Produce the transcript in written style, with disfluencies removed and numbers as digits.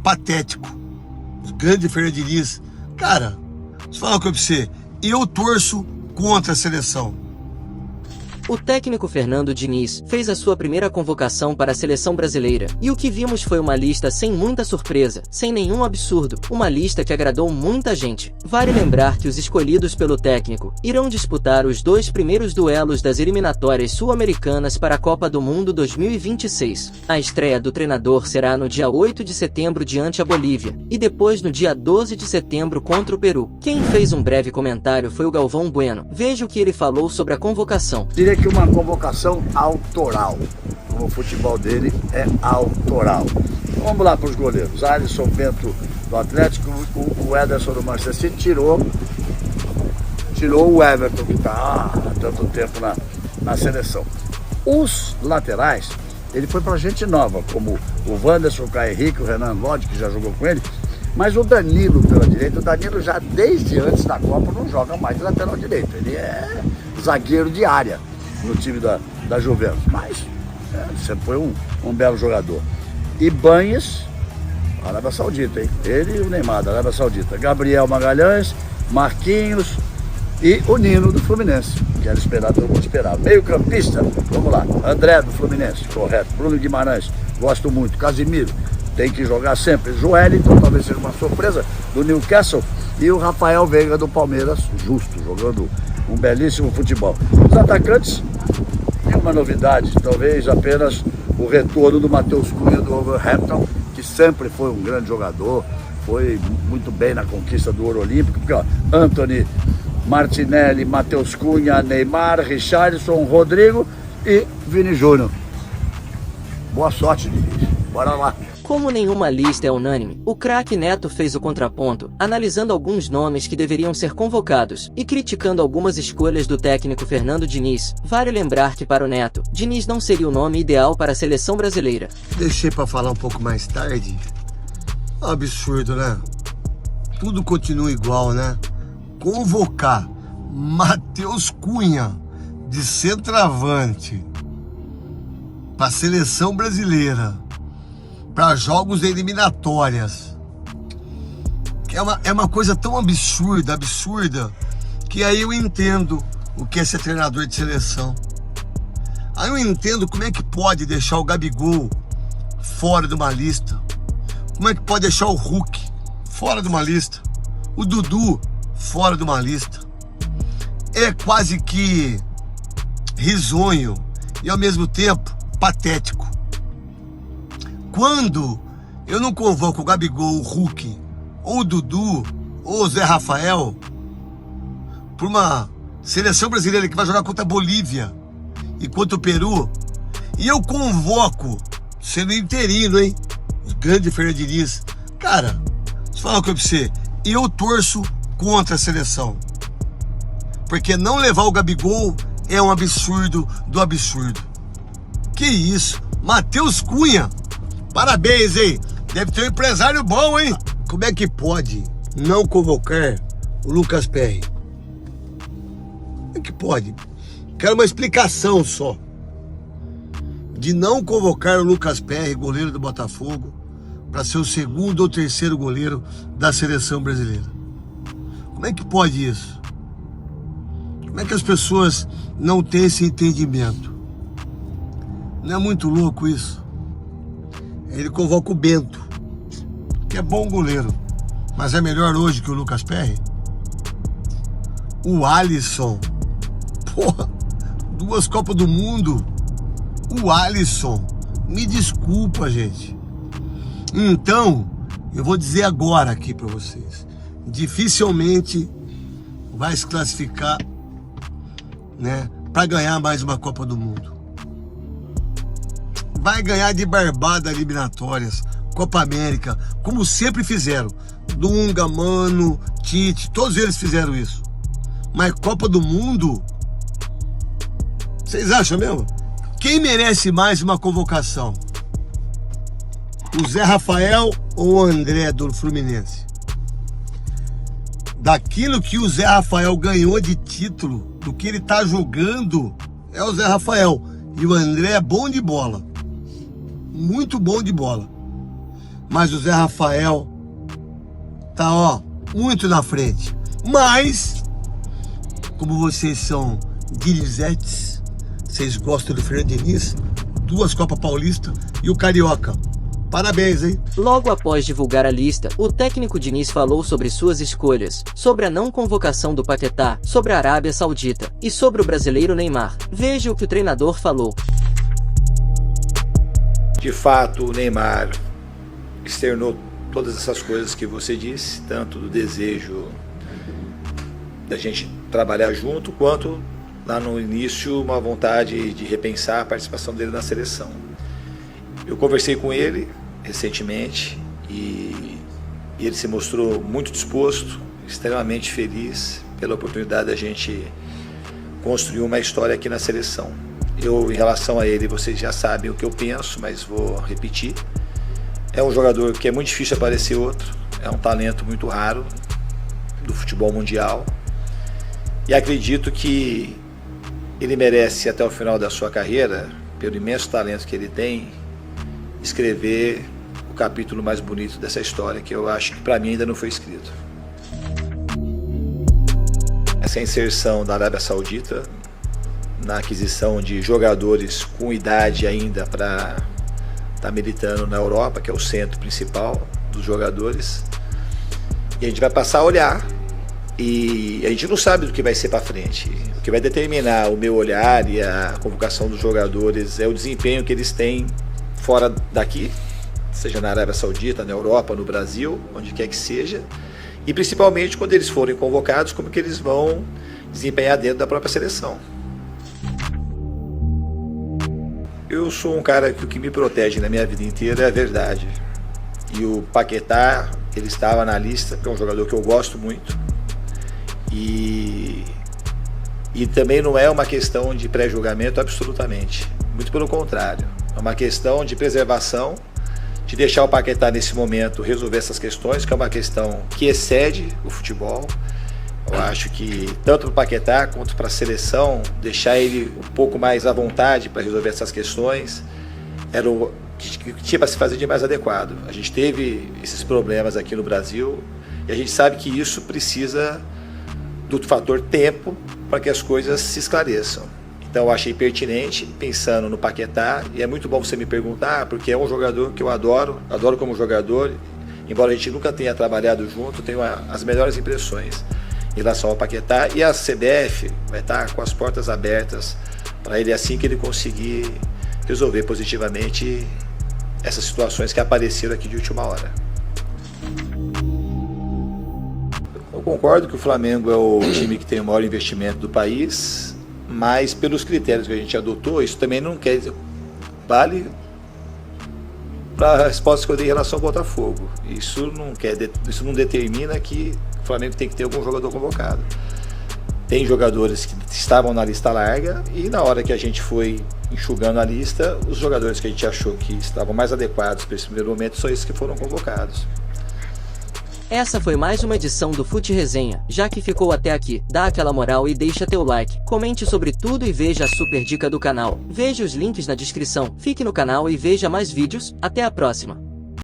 patético. O grande Fernando Diniz. Cara, deixa eu falar uma coisa pra você. Eu torço contra a seleção. O técnico Fernando Diniz fez a sua primeira convocação para a seleção brasileira, e o que vimos foi uma lista sem muita surpresa, sem nenhum absurdo, uma lista que agradou muita gente. Vale lembrar que os escolhidos pelo técnico irão disputar os 2 primeiros duelos das eliminatórias sul-americanas para a Copa do Mundo 2026. A estreia do treinador será no dia 8 de setembro diante a Bolívia, e depois no dia 12 de setembro contra o Peru. Quem fez um breve comentário foi o Galvão Bueno. Veja o que ele falou sobre a convocação. Diria que uma convocação autoral. O futebol dele é autoral. Vamos lá para os goleiros. Alisson, Bento do Atlético, o Ederson do Manchester City tirou o Everton, que está há tanto tempo na seleção. Os laterais, ele foi para gente nova, como o Wanderson, o Caio Henrique, o Renan Lodge, que já jogou com ele, mas o Danilo pela direita, o Danilo já desde antes da Copa não joga mais de lateral direito, ele é zagueiro de área no time da Juventus, mas sempre foi um belo jogador. E Banhes, Arábia Saudita, hein? Ele e o Neymar da Arábia Saudita. Gabriel Magalhães, Marquinhos e o Nino do Fluminense, que era esperado, todo mundo esperava. Meio campista, vamos lá, André do Fluminense, correto. Bruno Guimarães, gosto muito. Casimiro, tem que jogar sempre. Joelinton, talvez seja uma surpresa, do Newcastle. E o Rafael Veiga do Palmeiras, justo, jogando um belíssimo futebol. Os atacantes, nenhuma novidade, talvez apenas o retorno do Matheus Cunha do Wolverhampton, que sempre foi um grande jogador, foi muito bem na conquista do ouro olímpico, porque ó, Antony, Martinelli, Matheus Cunha, Neymar, Richarlison, Rodrigo e Vini Júnior. Boa sorte, Diniz. Bora lá. Como nenhuma lista é unânime, o craque Neto fez o contraponto, analisando alguns nomes que deveriam ser convocados e criticando algumas escolhas do técnico Fernando Diniz. Vale lembrar que para o Neto, Diniz não seria o nome ideal para a seleção brasileira. Deixei para falar um pouco mais tarde. Absurdo, né? Tudo continua igual, né? Convocar Matheus Cunha de centroavante para a seleção brasileira, para jogos de eliminatórias, que é uma coisa tão absurda, que aí eu entendo o que é ser treinador de seleção. Aí eu entendo como é que pode deixar o Gabigol fora de uma lista, como é que pode deixar o Hulk fora de uma lista, o Dudu fora de uma lista. É quase que risonho e ao mesmo tempo patético. Quando eu não convoco o Gabigol, o Hulk, ou o Dudu, ou o Zé Rafael, por uma seleção brasileira que vai jogar contra a Bolívia e contra o Peru, e eu convoco, sendo interino, hein, o grande Fernando Diniz, cara, deixa eu falar uma coisa pra você, eu torço contra a seleção, porque não levar o Gabigol é um absurdo do absurdo. Que isso, Matheus Cunha, parabéns, hein? Deve ter um empresário bom, hein? Como é que pode não convocar o Lucas Perry? Como é que pode? Quero uma explicação só. De não convocar o Lucas Perry, goleiro do Botafogo, para ser o segundo ou terceiro goleiro da seleção brasileira. Como é que pode isso? Como é que as pessoas não têm esse entendimento? Não é muito louco isso? Ele convoca o Bento, que é bom goleiro, mas é melhor hoje que o Lucas Perry. O Alisson, porra, 2 Copas do Mundo. O Alisson, me desculpa, gente. Então, eu vou dizer agora aqui para vocês, dificilmente vai se classificar, né, para ganhar mais uma Copa do Mundo. Vai ganhar de barbada eliminatórias, Copa América, como sempre fizeram. Dunga, Mano, Tite, todos eles fizeram isso. Mas Copa do Mundo, vocês acham mesmo? Quem merece mais uma convocação? O Zé Rafael ou o André do Fluminense? Daquilo que o Zé Rafael ganhou de título, do que ele tá jogando, é o Zé Rafael. E o André é bom de bola. Muito bom de bola. mas o Zé Rafael tá, ó, muito na frente. Mas, como vocês são guilizetes, vocês gostam do Fernando Diniz, 2 Copas Paulista e o Carioca. Parabéns, hein? Logo após divulgar a lista, o técnico Diniz falou sobre suas escolhas, sobre a não convocação do Paquetá, sobre a Arábia Saudita e sobre o brasileiro Neymar. Veja o que o treinador falou. De fato, o Neymar externou todas essas coisas que você disse, tanto do desejo da gente trabalhar junto, quanto lá no início uma vontade de repensar a participação dele na seleção. Eu conversei com ele recentemente e ele se mostrou muito disposto, extremamente feliz pela oportunidade da gente construir uma história aqui na seleção. Eu, em relação a ele, vocês já sabem o que eu penso, mas vou repetir. É um jogador que é muito difícil aparecer outro, é um talento muito raro do futebol mundial e acredito que ele merece, até o final da sua carreira, pelo imenso talento que ele tem, escrever o capítulo mais bonito dessa história, que eu acho que para mim ainda não foi escrito. Essa inserção da Arábia Saudita na aquisição de jogadores com idade ainda para estar militando na Europa, que é o centro principal dos jogadores, e a gente vai passar a olhar e a gente não sabe do que vai ser para frente. O que vai determinar o meu olhar e a convocação dos jogadores é o desempenho que eles têm fora daqui, seja na Arábia Saudita, na Europa, no Brasil, onde quer que seja, e principalmente quando eles forem convocados, como que eles vão desempenhar dentro da própria seleção. Eu sou um cara que o que me protege na minha vida inteira é a verdade, e o Paquetá, ele estava na lista, que é um jogador que eu gosto muito, e também não é uma questão de pré-julgamento absolutamente, muito pelo contrário. É uma questão de preservação, de deixar o Paquetá nesse momento resolver essas questões, que é uma questão que excede o futebol. Eu acho que tanto para o Paquetá quanto para a seleção, deixar ele um pouco mais à vontade para resolver essas questões era o que tinha para se fazer de mais adequado. A gente teve esses problemas aqui no Brasil e a gente sabe que isso precisa do fator tempo para que as coisas se esclareçam. Então eu achei pertinente, pensando no Paquetá, e é muito bom você me perguntar, porque é um jogador que eu adoro como jogador, embora a gente nunca tenha trabalhado junto, tenho as melhores impressões em relação ao Paquetá, e a CBF vai estar com as portas abertas para ele assim que ele conseguir resolver positivamente essas situações que apareceram aqui de última hora. Eu concordo que o Flamengo é o time que tem o maior investimento do país, mas pelos critérios que a gente adotou, isso também não quer dizer, vale para a resposta que eu dei em relação ao Botafogo. Isso não determina que o Flamengo tem que ter algum jogador convocado. Tem jogadores que estavam na lista larga e na hora que a gente foi enxugando a lista, os jogadores que a gente achou que estavam mais adequados para esse primeiro momento são esses que foram convocados. Essa foi mais uma edição do Fute Resenha. Já que ficou até aqui, dá aquela moral e deixa teu like, comente sobre tudo e veja a super dica do canal. Veja os links na descrição, fique no canal e veja mais vídeos. Até a próxima!